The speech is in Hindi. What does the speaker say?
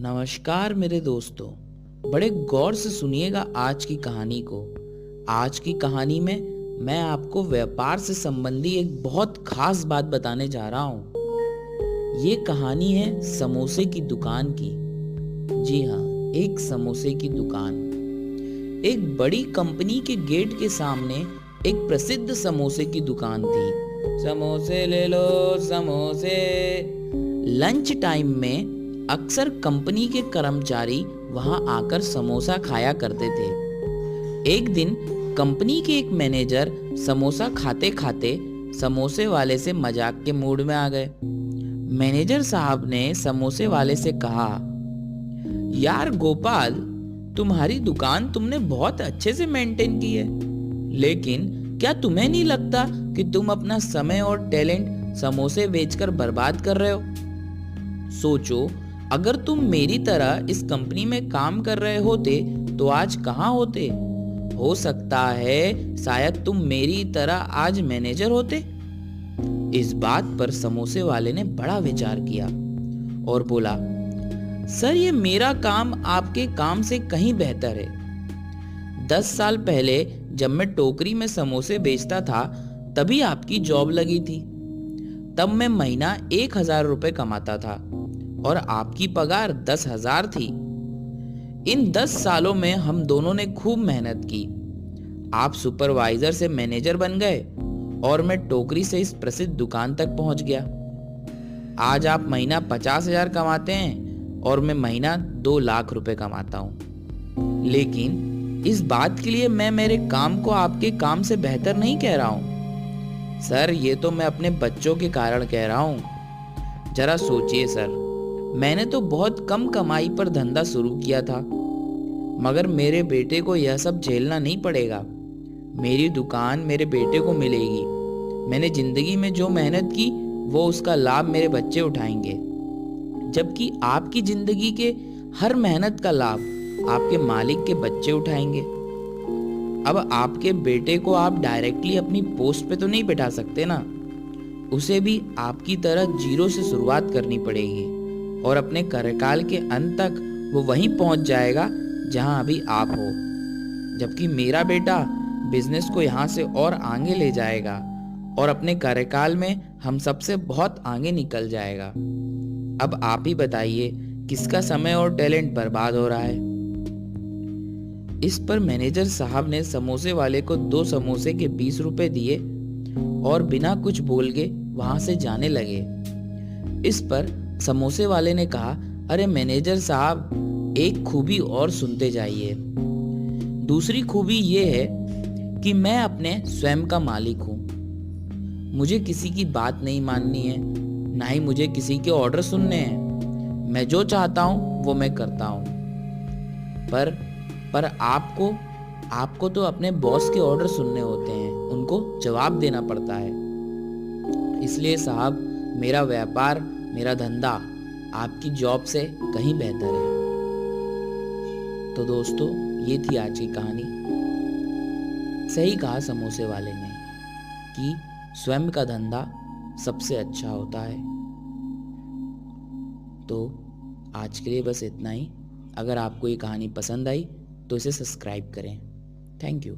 नमस्कार मेरे दोस्तों, बड़े गौर से सुनिएगा आज की कहानी को। आज की कहानी में मैं आपको व्यापार से संबंधी एक बहुत खास बात बताने जा रहा हूँ। ये कहानी है समोसे की दुकान की। जी हाँ, एक समोसे की दुकान। एक बड़ी कंपनी के गेट के सामने एक प्रसिद्ध समोसे की दुकान थी। समोसे ले लो समोसे। लंच टाइम में अक्सर कंपनी के कर्मचारी वहां आकर समोसा खाया करते थे। एक दिन कंपनी के एक मैनेजर समोसा खाते खाते समोसे वाले से मजाक के मूड में आ गए। मैनेजर साहब ने समोसे वाले से कहा, यार गोपाल, तुम्हारी दुकान तुमने बहुत अच्छे से मेंटेन की है, लेकिन क्या तुम्हें नहीं लगता कि तुम अपना समय और टैलेंट समोसे बेचकर बर्बाद कर रहे हो? सोचो, अगर तुम मेरी तरह इस कंपनी में काम कर रहे होते तो आज कहाँ होते? हो सकता है शायद तुम मेरी तरह आज मैनेजर होते। इस बात पर समोसे वाले ने बड़ा विचार किया और बोला, सर, ये मेरा काम आपके काम से कहीं बेहतर है। 10 साल पहले जब मैं टोकरी में समोसे बेचता था तभी आपकी जॉब लगी थी। तब मैं महीना 1,000 रुपए कमाता था और आपकी पगार 10,000 थी। इन 10 सालों में हम दोनों ने खूब मेहनत की। आप सुपरवाइजर से मैनेजर बन गए और मैं टोकरी से इस प्रसिद्ध दुकान तक पहुंच गया। आज आप महीना 50,000 कमाते हैं और मैं महीना 2 लाख रुपए कमाता हूं। लेकिन इस बात के लिए मैं मेरे काम को आपके काम से बेहतर नहीं कह रहा हूं। सर, ये तो मैं अपने बच्चों के कारण कह रहा हूं। जरा सोचिए सर, मैंने तो बहुत कम कमाई पर धंधा शुरू किया था, मगर मेरे बेटे को यह सब झेलना नहीं पड़ेगा। मेरी दुकान मेरे बेटे को मिलेगी। मैंने जिंदगी में जो मेहनत की वो उसका लाभ मेरे बच्चे उठाएंगे, जबकि आपकी जिंदगी के हर मेहनत का लाभ आपके मालिक के बच्चे उठाएंगे। अब आपके बेटे को आप डायरेक्टली अपनी पोस्ट पे तो नहीं बैठा सकते ना, उसे भी आपकी तरह जीरो से शुरुआत करनी पड़ेगी और अपने कार्यकाल के अंत तक वो वहीं पहुंच जाएगा जहां अभी आप हो। जबकि मेरा बेटा बिजनेस को यहां से और आगे ले जाएगा और अपने कार्यकाल में हम सबसे बहुत आगे निकल जाएगा। अब आप ही बताइए, किसका समय और टैलेंट बर्बाद हो रहा है? इस पर मैनेजर साहब ने समोसे वाले को 2 समोसे के 20 रुपए दिए और बिना कुछ बोल के वहां से जाने लगे। इस पर समोसे वाले ने कहा, अरे मैनेजर साहब, एक खूबी और सुनते जाइए। दूसरी खूबी ये है कि मैं अपने स्वयं का मालिक हूँ। मुझे किसी की बात नहीं माननी है, ना ही मुझे किसी के ऑर्डर सुनने हैं। मैं जो चाहता हूँ वो मैं करता हूँ। पर आपको तो अपने बॉस के ऑर्डर सुनने होते हैं, उनको जवाब देना पड़ता है। इसलिए साहब, मेरा व्यापार, मेरा धंधा आपकी जॉब से कहीं बेहतर है। तो दोस्तों, ये थी आज की कहानी। सही कहा समोसे वाले ने कि स्वयं का धंधा सबसे अच्छा होता है। तो आज के लिए बस इतना ही। अगर आपको ये कहानी पसंद आई तो इसे सब्सक्राइब करें। Thank you.